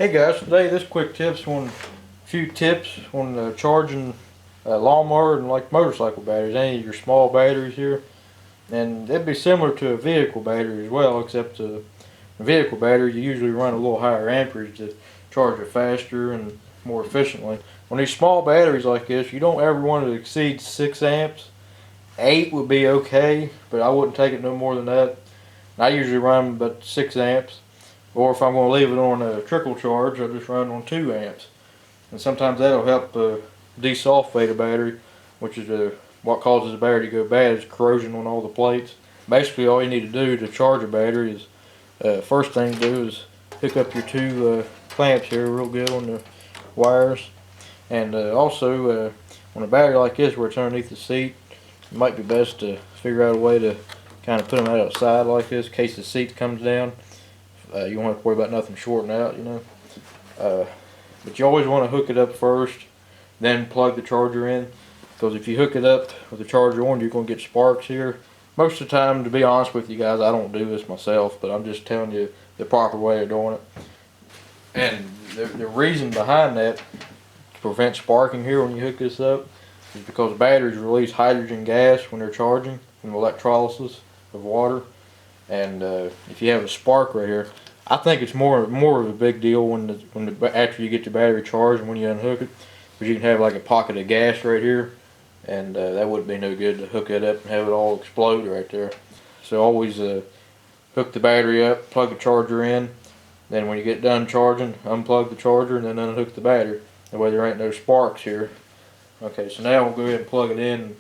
Hey guys, today this quick tips on a few tips on charging lawnmower and like motorcycle batteries, any of your small batteries here. And it'd be similar to a vehicle battery as well, except a vehicle battery you usually run a little higher amperage to charge it faster and more efficiently. On these small batteries like this, you don't ever want to exceed 6 amps. 8 would be okay, but I wouldn't take it no more than that. I usually run about 6 amps. Or if I'm going to leave it on a trickle charge, I'll just run on 2 amps. And sometimes that'll help desulfate a battery, which is what causes the battery to go bad, is corrosion on all the plates. Basically all you need to do to charge a battery is, first thing to do is hook up your two clamps here real good on the wires. And also on a battery like this where it's underneath the seat, it might be best to figure out a way to kind of put them outside like this in case the seat comes down. You won't have to worry about nothing shorting out, you know. But you always want to hook it up first, then plug the charger in. Because if you hook it up with the charger on, you're going to get sparks here. Most of the time, to be honest with you guys, I don't do this myself, but I'm just telling you the proper way of doing it. And the reason behind that, to prevent sparking here when you hook this up, is because batteries release hydrogen gas when they're charging from electrolysis of water. And if you have a spark right here, I think it's more of a big deal after you get the battery charged and when you unhook it, because you can have like a pocket of gas right here, and that wouldn't be no good to hook it up and have it all explode right there. So always hook the battery up, plug the charger in, then when you get done charging, unplug the charger and then unhook the battery. That way there ain't no sparks here. Okay, so now we'll go ahead and plug it in and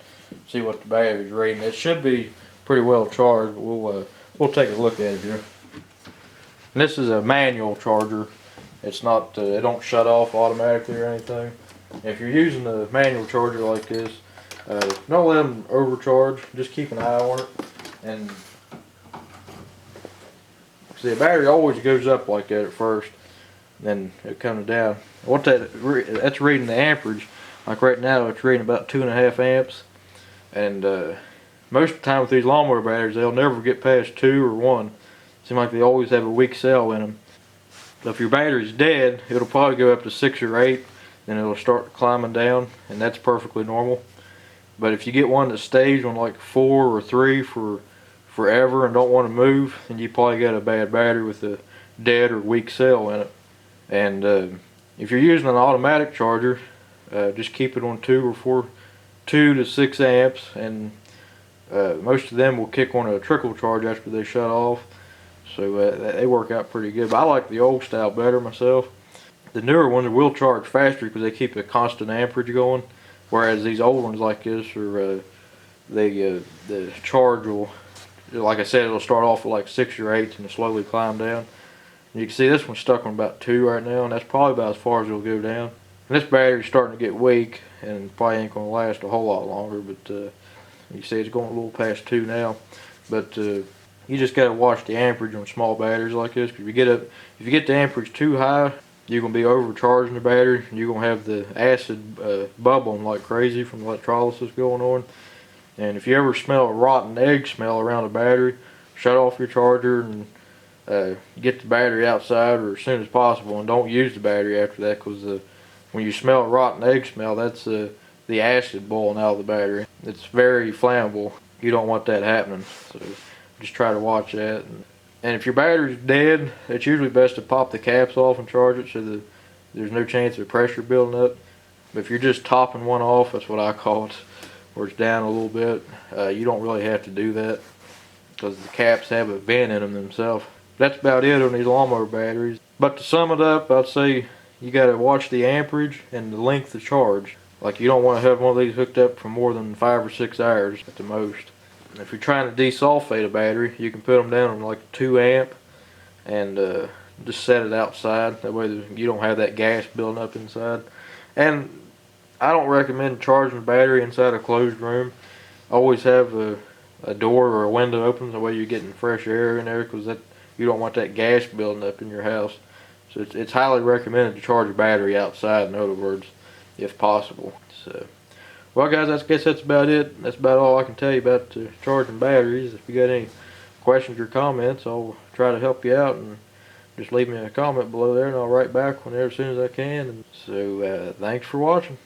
see what the battery's reading. It should be pretty well charged, but we'll take a look at it here. And this is a manual charger. It's not, it don't shut off automatically or anything. If you're using a manual charger like this, don't let them overcharge. Just keep an eye on it. And see, the battery always goes up like that at first, then it comes down. That's reading the amperage. Like right now, it's reading about 2.5 amps. And most of the time with these lawnmower batteries, they'll never get past 2 or 1. Seems like they always have a weak cell in them. So if your battery's dead, it'll probably go up to 6 or 8, then it'll start climbing down, and that's perfectly normal. But if you get one that stays on like 4 or 3 for forever and don't want to move, then you probably got a bad battery with a dead or weak cell in it. And if you're using an automatic charger, just keep it on 2 to 6 amps, and most of them will kick on a trickle charge after they shut off. So they work out pretty good. But I like the old style better myself. The newer ones will charge faster because they keep a constant amperage going, whereas these old ones like this are the charge will, like I said, it'll start off at like 6 or 8 and slowly climb down. And you can see this one's stuck on about 2 right now, and that's probably about as far as it'll go down. And this battery's starting to get weak and probably ain't going to last a whole lot longer, but you see it's going a little past 2 now. But you just got to watch the amperage on small batteries like this. If you get the amperage too high, you're going to be overcharging the battery. You're going to have the acid bubbling like crazy from the electrolysis going on. And if you ever smell a rotten egg smell around a battery, shut off your charger and get the battery outside or as soon as possible, and don't use the battery after that, because when you smell a rotten egg smell, that's the acid boiling out of the battery. It's very flammable. You don't want that happening, so just try to watch that. And if your battery's dead, it's usually best to pop the caps off and charge it so that there's no chance of pressure building up. But if you're just topping one off, that's what I call it, where it's down a little bit, you don't really have to do that because the caps have a vent in them themselves. That's about it on these lawnmower batteries. But to sum it up, I'd say you got to watch the amperage and the length of charge. Like, you don't want to have one of these hooked up for more than 5 or 6 hours at the most. If you're trying to desulfate a battery, you can put them down on like 2 amp and just set it outside. That way you don't have that gas building up inside. And I don't recommend charging a battery inside a closed room. Always have a door or a window open, that way you're getting fresh air in there, because you don't want that gas building up in your house. So it's highly recommended to charge a battery outside, in other words, if possible. So, well guys, I guess that's about it. That's about all I can tell you about charging batteries. If you got any questions or comments, I'll try to help you out and just leave me a comment below there and I'll write back whenever as soon as I can. And so thanks for watching.